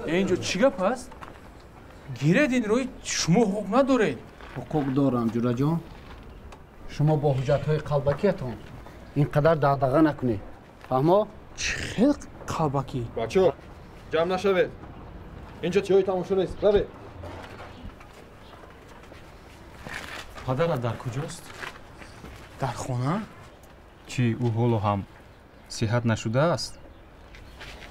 اینجا چی گپ هست؟ گیردین روی شما حقوق ندارید. حقوق دارم جورا جان. شما با حجت‌های قلبکیتون اینقدر دغدغه نکنید. فهمو؟ چه قلبکی؟ بچه‌ها جمع نشوید. اینجا چای تموم شده است. روید. پدرت در کجاست؟ در خونه؟ چی او حالا هم صحت نشده است؟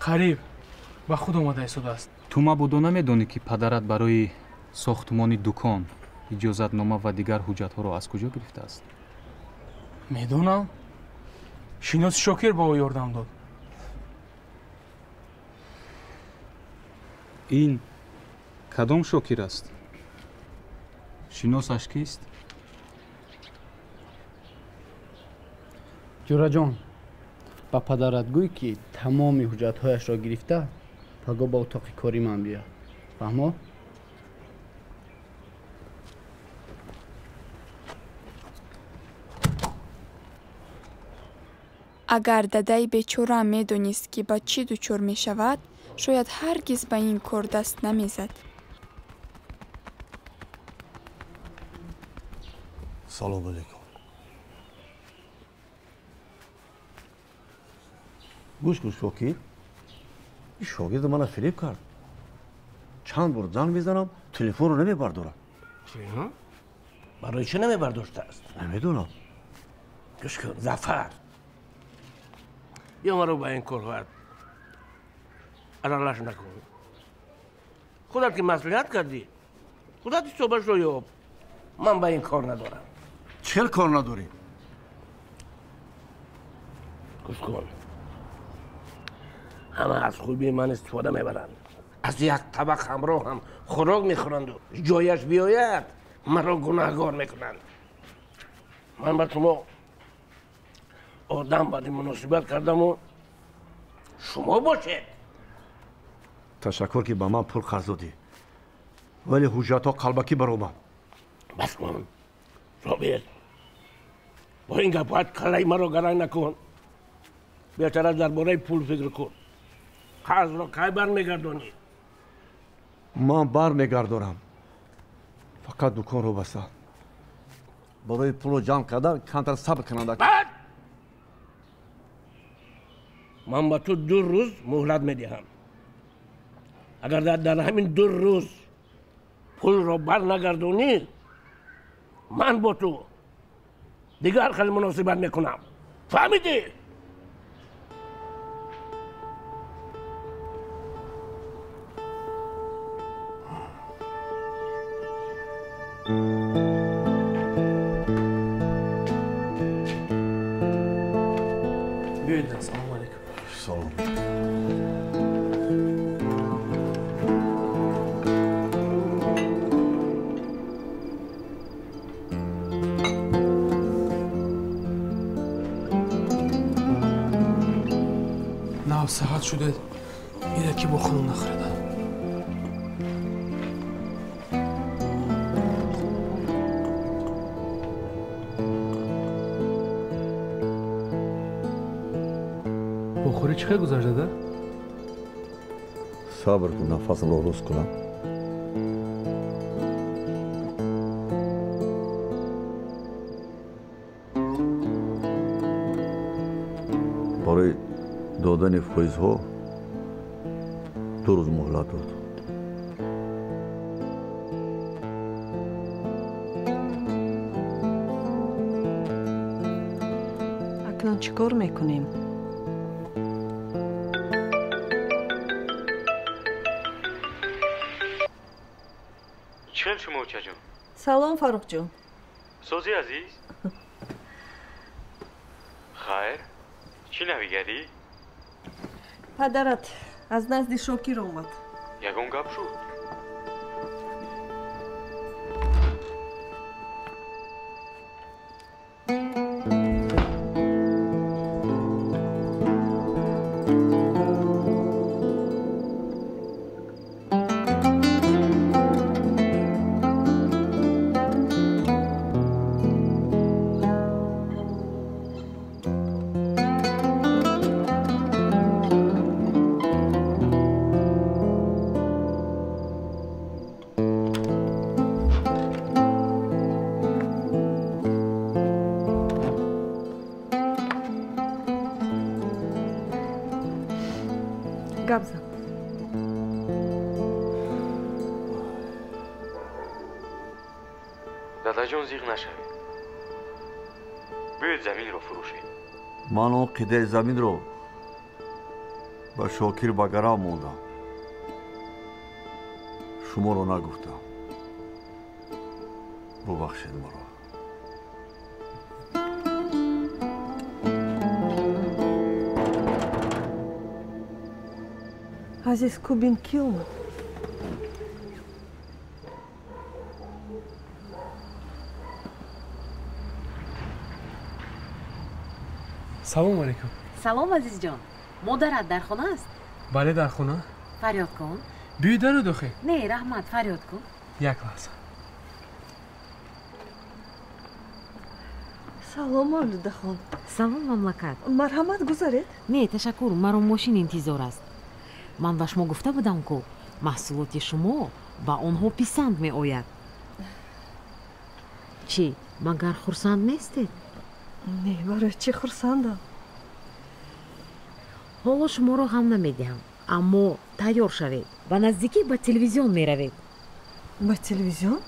قریب با خود اومده ایستاده است. تو مبادا نمیدانی که پدرت برای ساختمان دکان اجازتنامه و دیگر حجت‌ها را از کجا گرفته است؟ میدونم. شیناس شاکر با او یاردم داد. این کدام شاکر است؟ شناسش کیست؟ جورا جان با پدرت گوی که تمام حجت‌هایش را گرفته پگاه با اتاق کاری من بیا. فهمو؟ агар дадаи бечора медонист ки ба чӣ дучор мешавад шояд ҳаргиз ба ин кор даст намезад. салому алейкум. гӯш кун шокир, ин шогирди мана фиреб кард. чанд бор занг мезанам, телефонро намебардорад. چرا؟ برای چه نمیبرداشته است؟ намедонам. گوش کن ظفر یا مرا با این کار ارالش نکن. خودت که مصلحت کردی خودت صحبت رو یاب. من با این کار ندارم. چرا کار نداری؟ گوش کن همه از خوبی من استفاده میبرند. از یک طبق همراه هم خوراک میخورند و جایش بیاید مرا گناهگار میکنند. من با شما آدم باید مناسبت کردم و شما باشید. تشکر که با من پول قرض دادی، ولی حجت‌ها قلبکی برآمد. بس کن رابرت، با این گپات کلای مرا گرای نکن. بهتر از درباره پول فکر کن. قرض را کی برمیگردانی؟ من برمیگردانم، فقط دکان رو بسته. برای پول جمع کردن کمتر صبر کننده. بعد من با تو 2 روز مهلت میدهم. اگر در همین 2 روز پول را بر نگردانی من با تو دیگر خیلی مناسبت میکنم. فهمیدی؟ بیایید سلام علیکم. سلام. نه ساعت شده میره که با خانم نخریده. بخوری چه گذشته ده؟ صبر کن نفس رو روز کنم. برای دادن فایزها 2 روز مهلت داد. اکنون چیکار میکنیم؟ چیل شما اوچه جون؟ سلام فاروق جون. سوزی عزیز؟ خیر؟ چی نویگری؟ پدرت از نزد شاکر اومد. یگون گپ شد؟ гап зан. داداجون زیغ نشوید. بیاید زمین رو فروشید. من اون قیده زمین رو با شوکیر بگرام موندم. شما رو نگفتم. ببخشید مرا. азиз кубин ки омад? салом алейкум. салом азизҷон. модарат дар хона аст? бале дар хона. фарёд кун. биёй дару дохӣ. не раҳмат, фарёд кун. як лаҳза. салом мавлудахон. салом мамлакат. марҳамат гузаред. не ташаккур, маро мошин интизор аст. ман ба шумо гуфта будам ку маҳсулоти шумо ба онҳо писанд меояд. чӣ, магар хурсанд нестед? не, барои чӣ хурсандам? ҳоло шуморо ғам намедиҳам, аммо тайёр шавед. ба наздикӣ ба телевизион меравед. ба телевизион?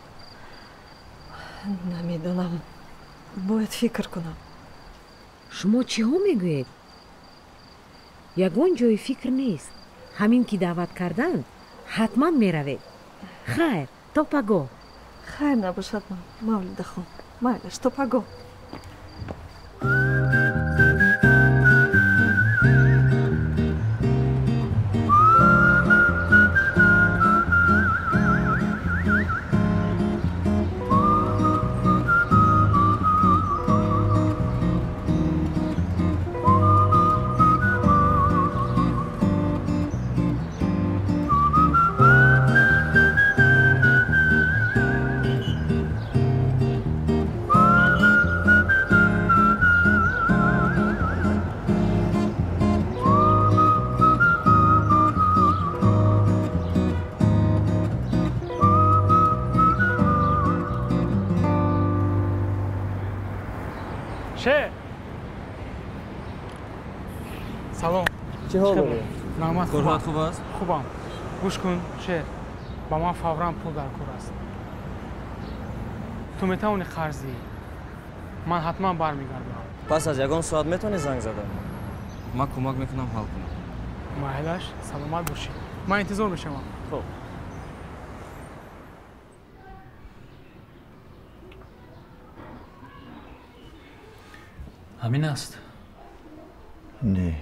намедонам. бояд фикр кунам. шумо чиҳо мегӯед? ягон ҷои фикр нест. ҳамин ки даъват карданд ҳатман меравед. хайр, то пагоҳ. хайр набошад мавлудахон. майлаш, то пагоҳ. شهر سلام چه حال داری؟ نعمت کارت خوب است؟ خوبم گوش کن شهر با من فوراً پول در کار است تو میتونی قرضی من حتما برمیگردم پس از یگان ساعت میتونی زنگ زدم من کمک میکنم حل کنم مایلش سلامت باشی من انتظار میشم خب همین است نه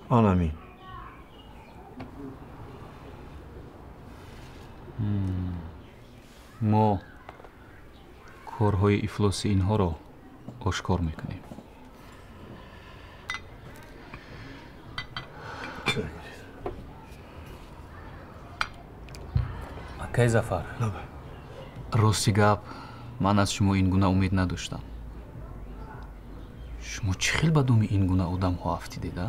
آنمی ما کارهای افلاس اینها را آشکار میکنیم акай зафар рости гап ман аз шумо ин гуна умед надоштам шумо чӣ хел ба думи ин гуна одамҳо афтидеда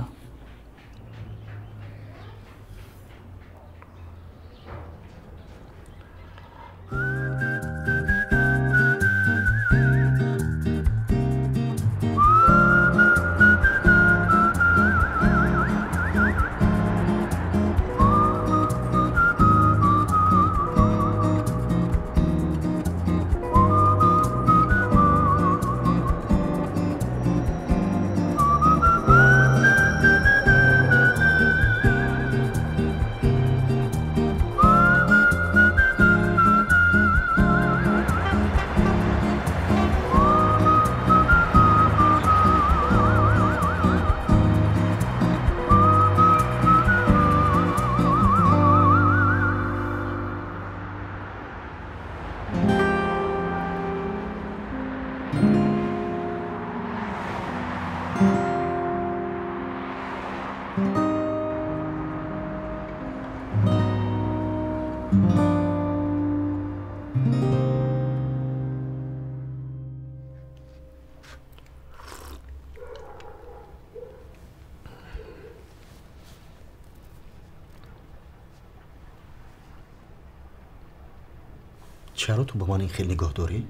چرا تو با من این خیلی نگاه داری؟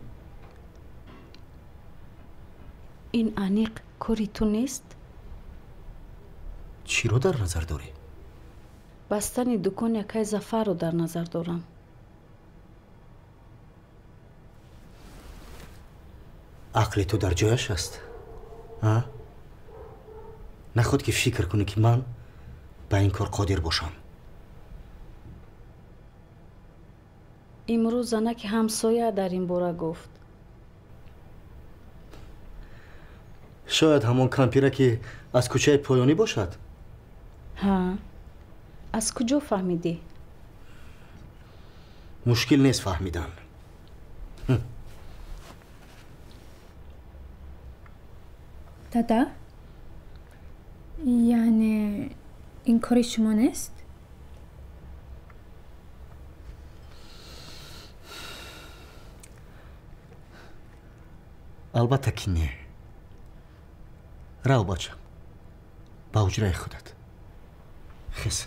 این انیق کاری تو نیست؟ چی رو در نظر داری؟ بستن دکان یکای زفر رو در نظر دارم. عقل تو در جایش است؟ ها؟ نخواد که فکر کنی که من به این کار قادر باشم. امروز زنک همسایه در این باره گفت. شاید همان کمپیره که از کوچه پایانی باشد. ها؟ از کجا فهمیدی؟ مشکل نیست فهمیدن. دادا؟ یعنی این کاری شما نیست؟ البته که نه. رو بچم با حجره خودت. خیز.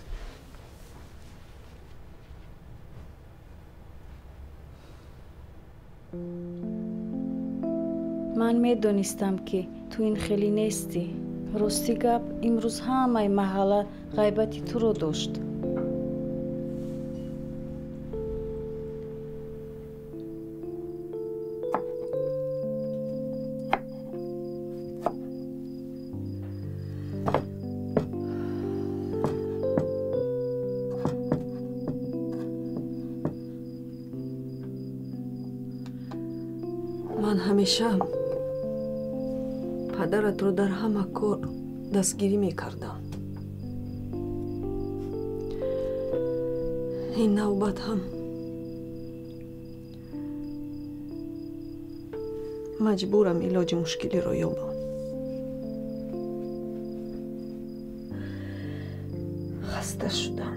من میدونستم که تو این خیلی نیستی. راستی گپ امروز همه محله غیبتی تو رو داشت. من همیشه پدرت رو در همه کار دستگیری میکردم. این نوبت هم مجبورم علاج مشکلی رو یابم. خسته شدم.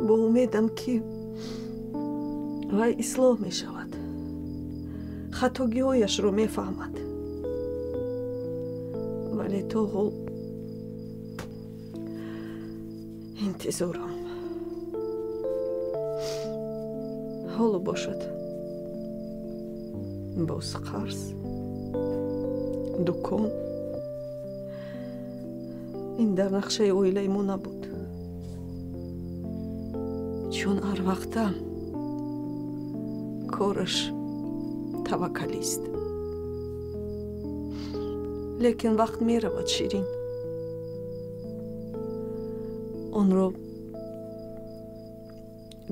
با امیدم که وی اصلاح می شود. خطاگی هایش رو می فهمد. ولی تو انتظارم. حالا باشد. باز قرض. دکان. این در نقشه اویله ما نبود. چون هر وقتا کارش توکلی است. لیکن وقت می رود شیرین. آن رو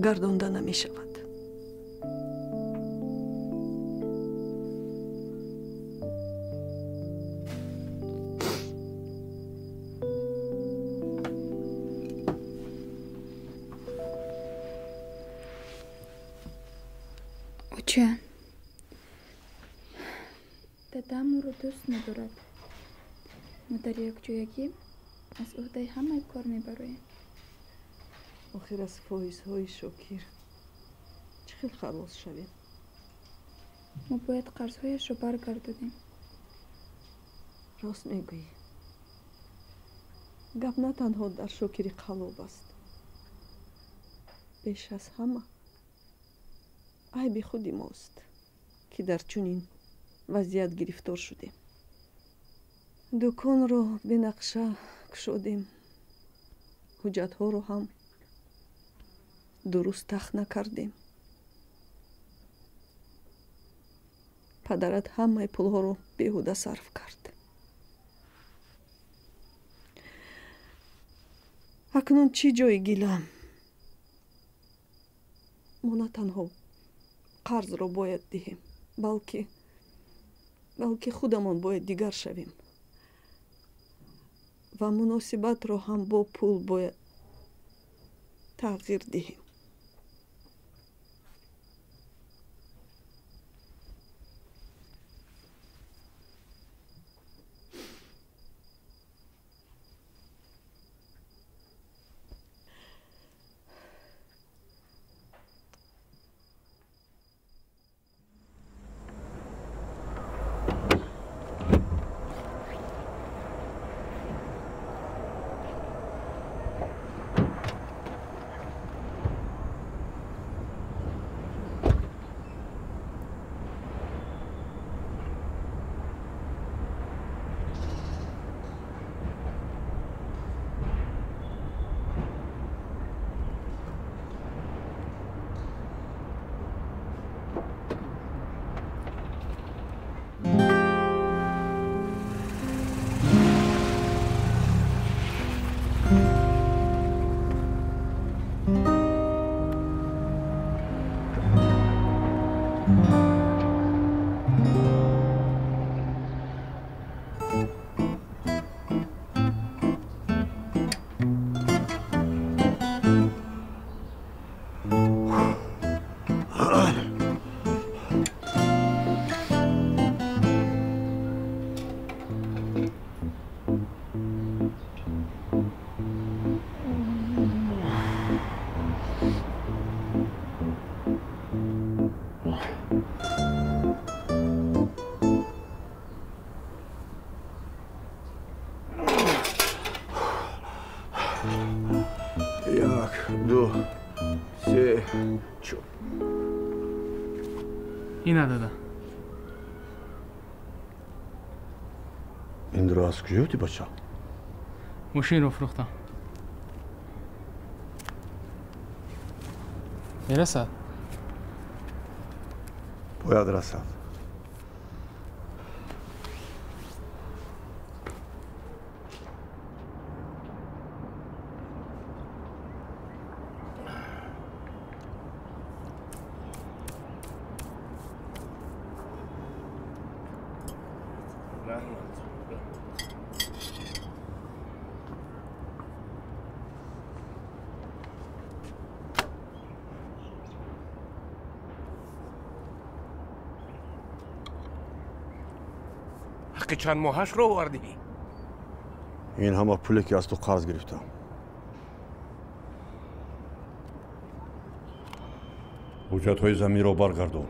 گردانده نمی شود. اوچه دادم او رو دوست ندارد. ما در یک جایگی از عهده همه کار میبرویم. آخر از فایزهای شاکر چه خلاص شویم؟ ما باید قرضهایش رو برگردونیم. راست میگویی. گپ نه تنها در شاکری قلاب است. بیش از همه عیب خودی ماست که در چنین وضعیت گرفتار شدیم. دکان رو به نقشه کشیدیم. حجت ها رو هم درست تخت نکردیم. پدرت همه پول ها رو بیهوده صرف کرد. اکنون چی جای گیلم؟ ما نه تنها قرض رو باید دهیم بلکه خودمان باید دیگر شویم و مناسبت رو هم با پول باید تغییر دهیم. اینا دادا این رو از کجا بودی بچه؟ ماشین رو فروختم میرسد؟ باید رسد حق چند ماهش رو آوردی؟ این همه پولی که از تو قرض گرفتم حجت های زمین رو برگردون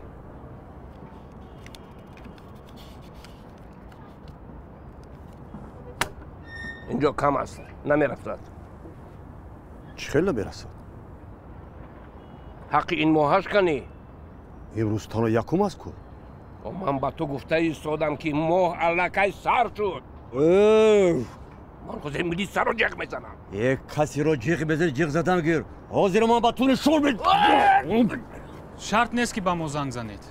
اینجا کم است نمیرسد چه خیلی نمیرسد حق این ماهش کنی امروز تانو یکم است کو و من با تو گفته ایستادم که ماه علکه سر شد من خود میدی سر رو جغ میزنم یک کسی رو جغ بزنی جغ زدن گیر حاضر من با تو شور بید شرط نیست که با ما زنگ زنید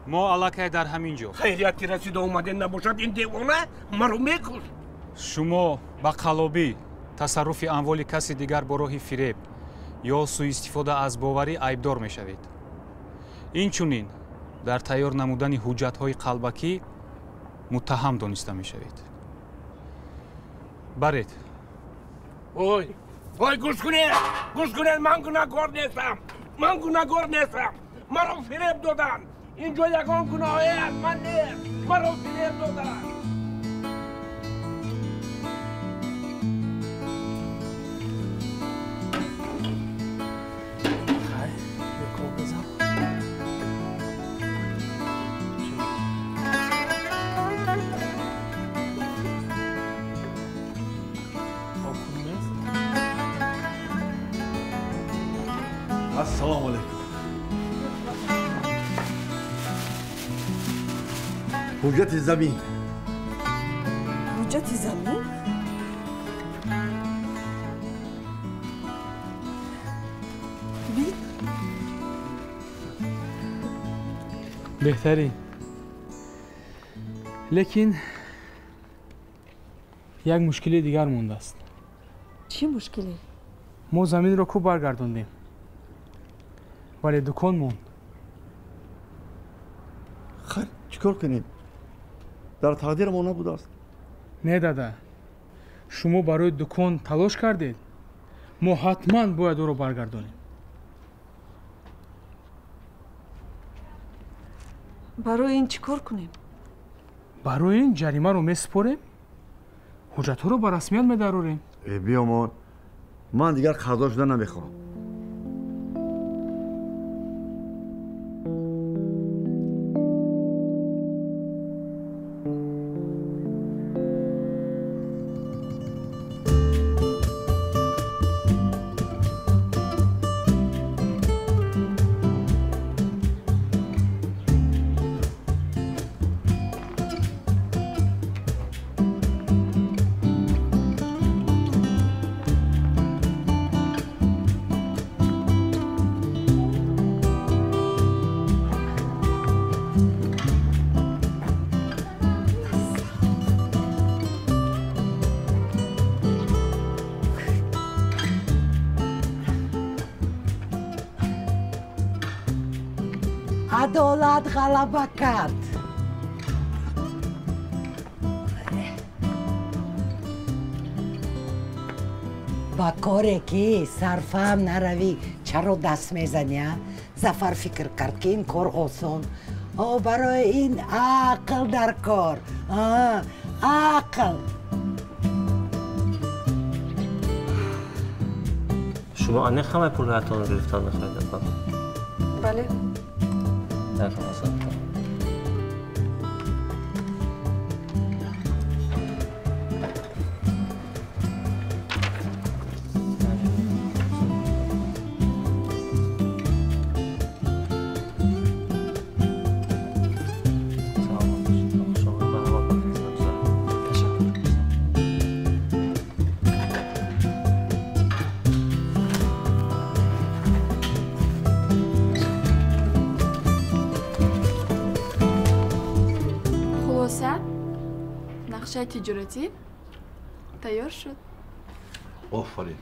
ما علکه در همین جا خیریتی رسیده اومده نباشد این دیوانه مرو میکش شما با قلابی تصرف اموال کسی دیگر با راه فریب یا سوء استفاده از باوری عیبدار میشوید اینچنین در تیار نمودن حجت‌های قلبکی متهم دانسته میشوید برید وای گوش کنید من گناهکار نیستم مرا فریب دادن اینجا یگان گناهی از من نیست مرا فریب دادن السلام علیکم حجت زمین حجت زمین؟ بهترین لیکن یک مشکلی دیگر مونده است چی مشکلی؟ ما زمین رو خوب برگردوندیم ولی دکان موند خیر چیکار کنیم در تقدیر ما نبوده است نه دادا شما برای دکان تلاش کردید ما حتما باید او رو برگردونیم برای این چیکار کنیم؟ برای این جریمه رو میسپریم حجت رو به رسمیت میدروریم بیامان من دیگر قضا شدن نمیخوام عدالت غلبه کرد با کاری که صرفم نروی چرا دست میزنی؟ ظفر فکر کرد که این کار آسان برای این عقل در کار عقل شما آنه همه پول رایتان رو گرفتان میخواید بابا؟ بله نفهم اصلا خلاصه نقشه تجارتی تیار شد. آفرین.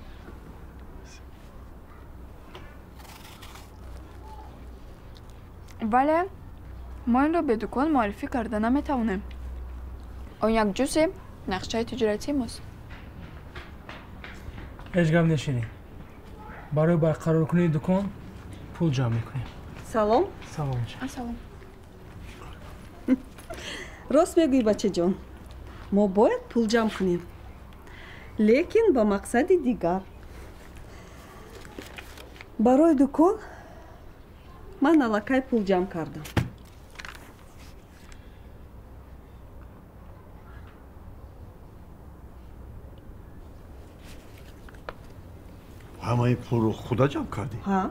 ولی ما این رو به دکان معرفی کرده نمیتونیم. اون یک جزء نقشه تجارتی ماست. هیچ غم نشینی. برای برقرار کنی دکان پول جمع میکنیم. سلام. سلام. سلام. راست میگویی بچه جان. ما باید پول جمع کنیم. لیکن با مقصد دیگر. برای دکان من алакай پول جمع کردم. همه این پول رو خدا جمع کردی؟ ها.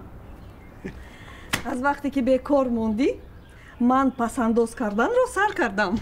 از وقتی که بیکار موندی من پسنداز کردن رو سر کردم.